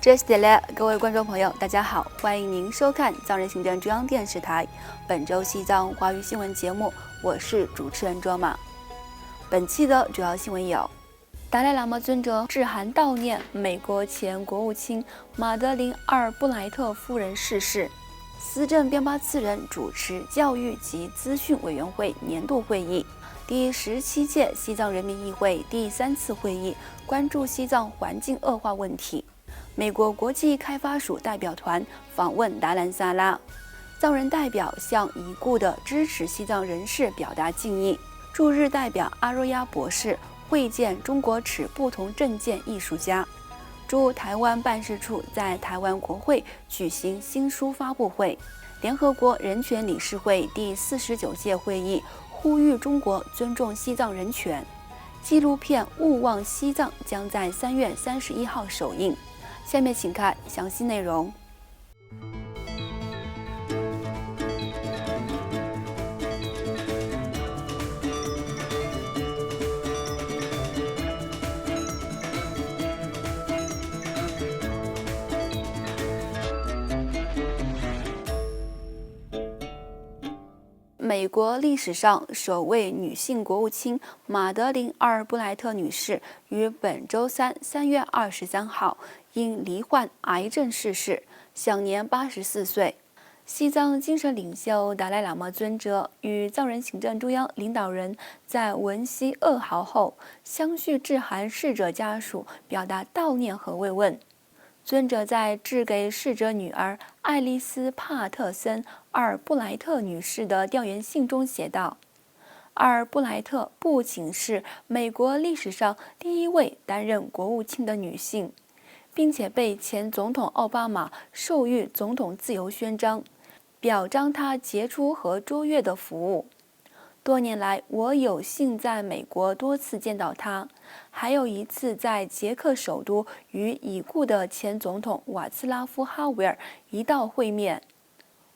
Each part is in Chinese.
这是点嘞，各位观众朋友，大家好，欢迎您收看藏人行政中央电视台本周西藏华语新闻节目，我是主持人卓玛。本期的主要新闻有：达赖喇嘛尊者致函悼念美国前国务卿马德琳·阿尔布莱特夫人逝世；司政边巴次仁主持教育及资讯委员会年度会议；第17届西藏人民议会第3次会议关注西藏环境恶化问题。美国国际开发署代表团访问达兰萨拉，藏人代表向已故的支持西藏人士表达敬意。驻日代表阿若亚博士会见中国持不同政见艺术家。驻台湾办事处在台湾国会举行新书发布会。联合国人权理事会第49届会议呼吁中国尊重西藏人权。纪录片《勿忘西藏》将在3月31号首映。下面请看详细内容。美国历史上首位女性国务卿马德琳·阿尔布莱特女士于本周三3月23号因罹患癌症逝世，享年84岁。西藏精神领袖达赖喇嘛尊者与藏人行政中央领导人在闻悉噩耗后，相续致函逝者家属，表达悼念和慰问。尊者在致给逝者女儿爱丽丝·帕特森·阿尔布莱特女士的调研信中写道：“阿尔布莱特不仅是美国历史上第一位担任国务卿的女性，并且被前总统奥巴马授予总统自由勋章，表彰她杰出和卓越的服务。多年来，我有幸在美国多次见到她，还有一次在捷克首都与已故的前总统瓦茨拉夫·哈维尔一道会面。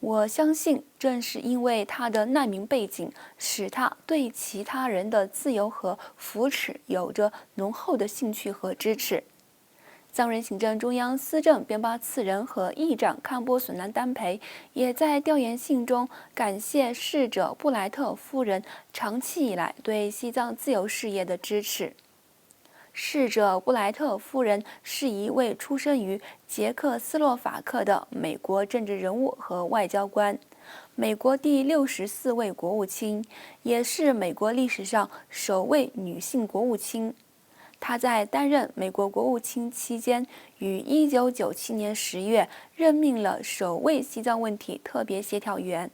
我相信，正是因为她的难民背景，使她对其他人的自由和扶持有着浓厚的兴趣和支持。”藏人行政中央司政边巴次仁和议长堪波索南丹培也在调研信中感谢逝者布莱特夫人长期以来对西藏自由事业的支持。逝者布莱特夫人是一位出生于捷克斯洛伐克的美国政治人物和外交官，美国第64位国务卿，也是美国历史上首位女性国务卿。她在担任美国国务卿期间，于1997年10月任命了首位西藏问题特别协调员。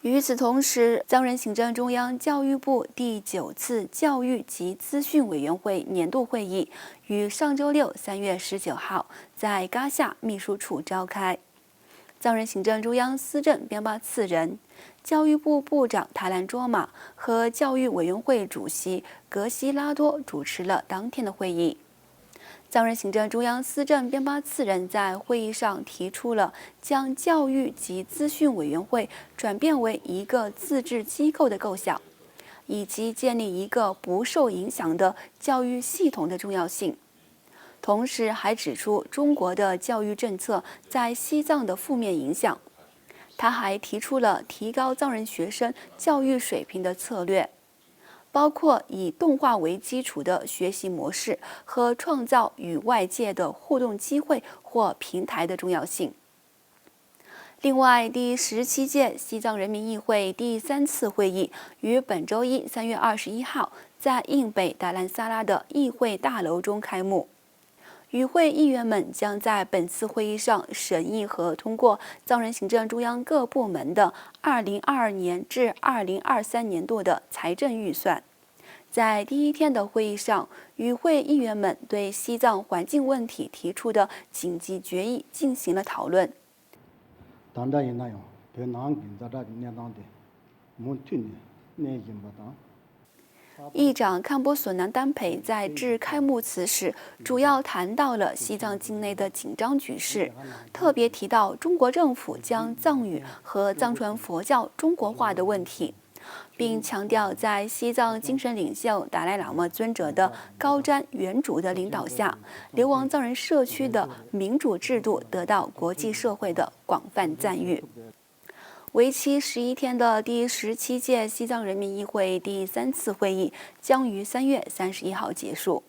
与此同时，藏人行政中央教育部第9次教育及资讯委员会年度会议于上周六3月19号在嘎夏秘书处召开。藏人行政中央司政边巴次仁、教育部部长塔兰卓玛和教育委员会主席格西拉多主持了当天的会议。藏人行政中央司政边巴次仁在会议上提出了将教育及资讯委员会转变为一个自治机构的构想，以及建立一个不受影响的教育系统的重要性。同时还指出中国的教育政策在西藏的负面影响。他还提出了提高藏人学生教育水平的策略，包括以动画为基础的学习模式和创造与外界的互动机会或平台的重要性。另外，第17届西藏人民议会第3次会议于本周一3月21号在印北达兰萨拉的议会大楼中开幕。与会议员们将在本次会议上审议和通过藏人行政中央各部门的2022年至2023年度的财政预算。在第一天的会议上，与会议员们对西藏环境问题提出的紧急决议进行了讨论。议长堪波索南丹培在致开幕词时，主要谈到了西藏境内的紧张局势，特别提到中国政府将藏语和藏传佛教中国化的问题，并强调在西藏精神领袖达赖喇嘛尊者的高瞻远瞩的领导下，流亡藏人社区的民主制度得到国际社会的广泛赞誉。为期11天的第17届西藏人民议会第3次会议将于3月31号结束。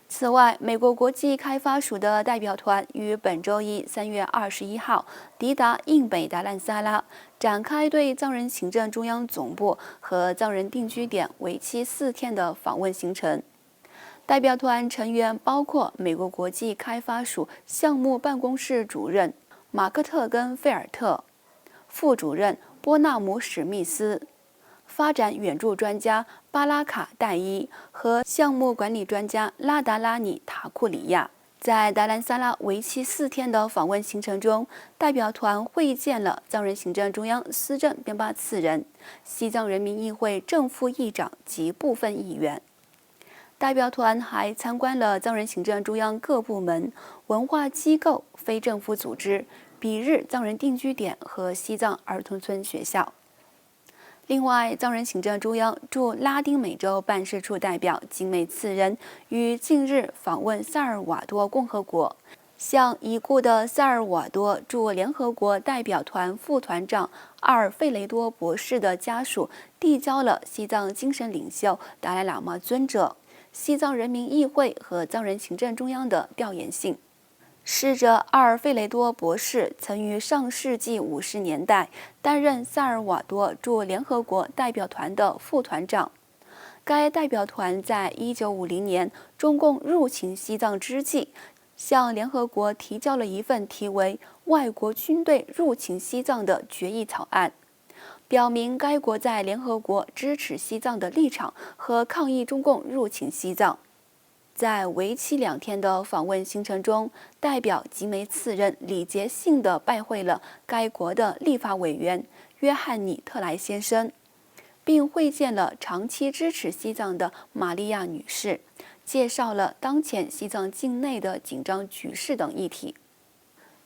此外，美国国际开发署的代表团于本周一3月21号抵达印北达兰萨拉，展开对藏人行政中央总部和藏人定居点为期4天的访问行程。代表团成员包括美国国际开发署项目办公室主任马克特根费尔特、副主任波纳姆史密斯、发展援助专家巴拉卡戴伊和项目管理专家拉达拉尼塔库里亚。在达兰萨拉为期4天的访问行程中，代表团会见了藏人行政中央司政编巴次人、西藏人民议会正副议长及部分议员。代表团还参观了藏人行政中央各部门、文化机构、非政府组织、比日藏人定居点和西藏儿童村学校。另外，藏人行政中央驻拉丁美洲办事处代表景美次仁于近日访问萨尔瓦多共和国，向已故的萨尔瓦多驻联合国代表团副团长阿尔费雷多博士的家属递交了西藏精神领袖达赖喇嘛尊者、西藏人民议会和藏人行政中央的调研信。逝者阿尔费雷多博士曾于上世纪50年代担任萨尔瓦多驻联合国代表团的副团长。该代表团在1950年中共入侵西藏之际，向联合国提交了一份题为《外国军队入侵西藏》的决议草案，表明该国在联合国支持西藏的立场和抗议中共入侵西藏。在为期2天的访问行程中，代表景美次仁礼节性地拜会了该国的立法委员约翰尼特莱先生，并会见了长期支持西藏的玛利亚女士，介绍了当前西藏境内的紧张局势等议题。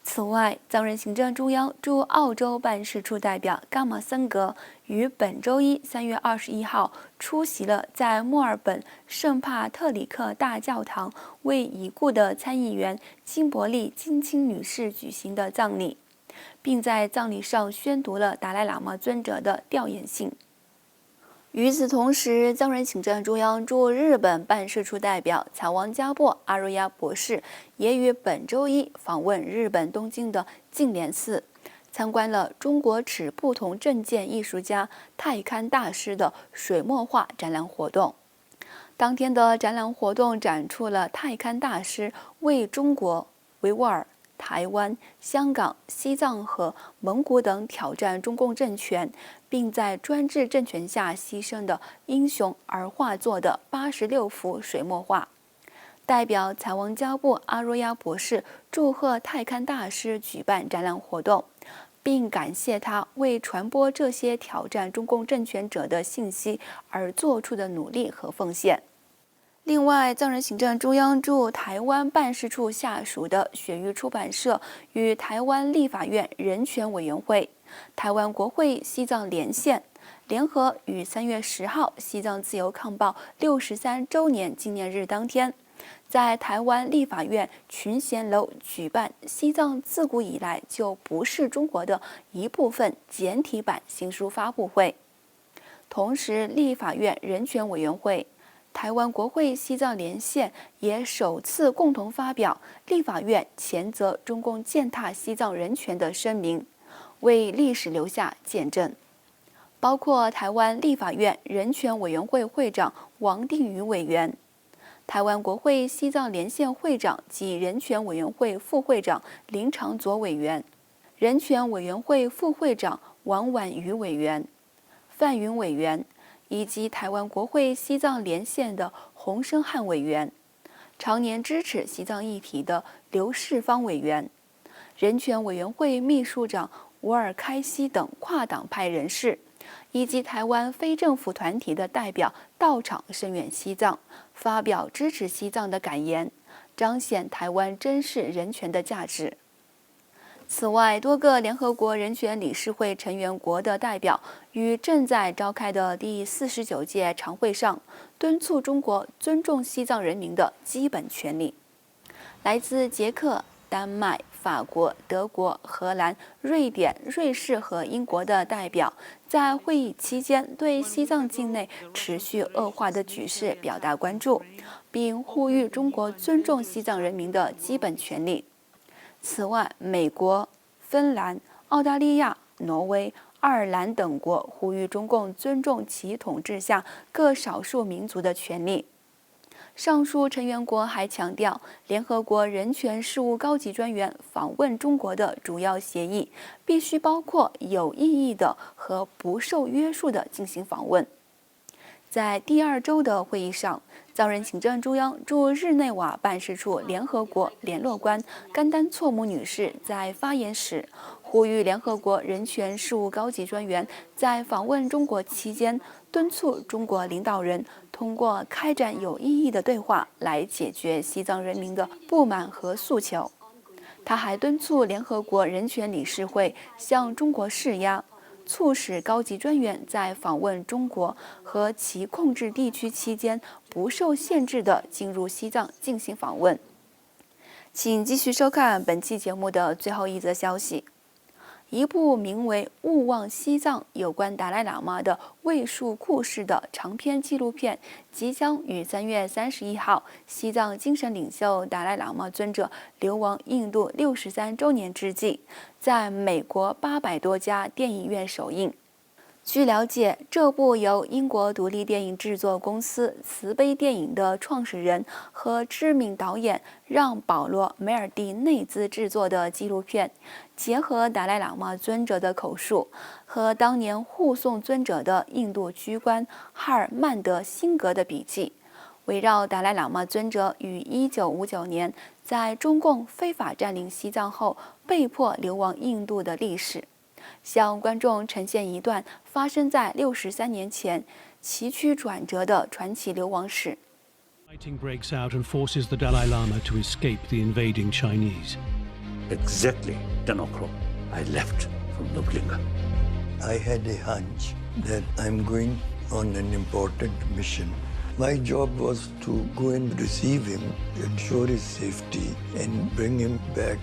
此外，藏人行政中央驻澳洲办事处代表伽马森格于本周一3月21号出席了在墨尔本圣帕特里克大教堂为已故的参议员金伯利金青女士举行的葬礼，并在葬礼上宣读了达赖喇嘛尊者的调研信。与此同时，藏人行政中央驻日本办事处代表草王加布阿若亚博士也于本周一访问日本东京的净莲寺，参观了中国持不同政见艺术家太勘大师的水墨画展览活动。当天的展览活动展出了太勘大师为中国、维吾尔、台湾、香港、西藏和蒙古等挑战中共政权，并在专制政权下牺牲的英雄而画作的86幅水墨画。代表草王加布阿若亚博士祝贺太勘大师举办展览活动，并感谢他为传播这些挑战中共政权者的信息而做出的努力和奉献。另外，藏人行政中央驻台湾办事处下属的雪域出版社与台湾立法院人权委员会、台湾国会西藏连线联合于3月10号西藏自由抗报63周年纪念日当天，在台湾立法院群贤楼举办西藏自古以来就不是中国的一部分简体版新书发布会。同时，立法院人权委员会、台湾国会西藏连线也首次共同发表立法院谴责中共践踏西藏人权的声明，为历史留下见证。包括台湾立法院人权委员会会长王定宇委员、台湾国会西藏连线会长及人权委员会副会长林长佐委员、人权委员会副会长王婉瑜委员、范云委员，以及台湾国会西藏连线的洪生汉委员，常年支持西藏议题的刘世芳委员，人权委员会秘书长吴尔开西等跨党派人士，以及台湾非政府团体的代表到场声援西藏，发表支持西藏的感言，彰显台湾珍视人权的价值。此外，多个联合国人权理事会成员国的代表于正在召开的第49届常会上敦促中国尊重西藏人民的基本权利。来自捷克、丹麦、法国、德国、荷兰、瑞典、瑞士和英国的代表在会议期间对西藏境内持续恶化的局势表达关注，并呼吁中国尊重西藏人民的基本权利。此外，美国、芬兰、澳大利亚、挪威、爱尔兰等国呼吁中共尊重其统治下各少数民族的权利。上述成员国还强调，联合国人权事务高级专员访问中国的主要协议必须包括有意义的和不受约束的进行访问。在第2周的会议上，藏人行政中央驻日内瓦办事处联合国联络官甘丹措姆女士在发言时，呼吁联合国人权事务高级专员在访问中国期间，敦促中国领导人通过开展有意义的对话来解决西藏人民的不满和诉求。她还敦促联合国人权理事会向中国施压，促使高级专员在访问中国和其控制地区期间不受限制地进入西藏进行访问。请继续收看本期节目的最后一则消息。一部名为《勿忘西藏》有关达赖喇嘛的为数故事的长篇纪录片，即将于3月31号西藏精神领袖达赖喇嘛尊者流亡印度63周年之际，在美国800多家电影院首映。据了解，这部由英国独立电影制作公司慈悲电影的创始人和知名导演让·保罗·梅尔蒂内兹制作的纪录片，结合达赖喇嘛尊者的口述和当年护送尊者的印度居官哈尔曼德辛格的笔记，围绕达赖喇嘛尊者于1959年在中共非法占领西藏后被迫流亡印度的历史，向观众呈现一段发生在63年前崎岖转折的传奇流亡史。Fighting breaks out and forces the Dalai Lama to escape the invading Chinese. Exactly 10 o'clock, I left from Lublinga. I had a hunch that I'm going on an important mission. My job was to go and receive him, ensure his safety, and bring him back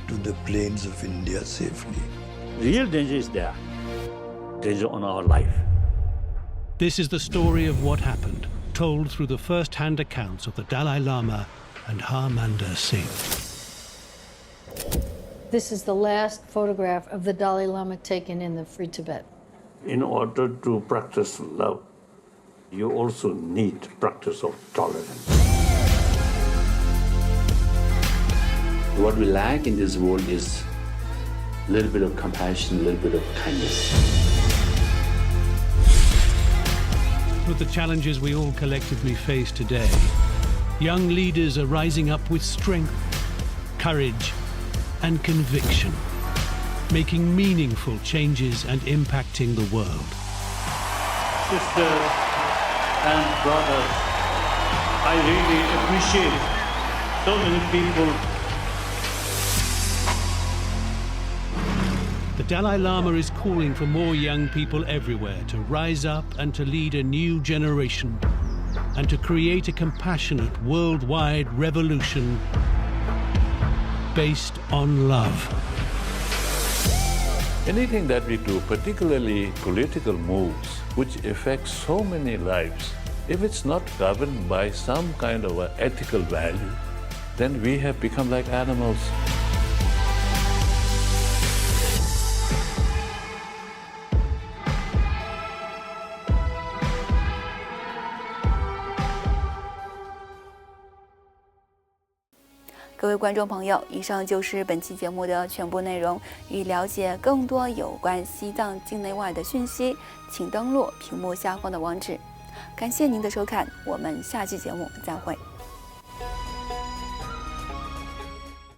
to the plains of India safely. Real danger is there. Danger on our life. This is the story of what happened, told through the first-hand accounts of the Dalai Lama and Harmandir Singh. This is the last photograph of the Dalai Lama taken in the Free Tibet. In order to practice love, you also need practice of tolerance. What we lack in this world is a little bit of compassion, a little bit of kindness. With the challenges we all collectively face today, young leaders are rising up with strength, courage, and conviction, making meaningful changes and impacting the world. Sisters and brothers, I really appreciate so many people. The Dalai Lama is calling for more young people everywhere to rise up and to lead a new generation and to create a compassionate worldwide revolution based on love. Anything that we do, particularly political moves, which affect so many lives, if it's not governed by some kind of an ethical value, then we have become like animals. “各位观众朋友，以上就是本期节目的全部内容。欲了解更多有关西藏境内外的讯息，请登录屏幕下方的网址。感谢您的收看，我们下期节目再会。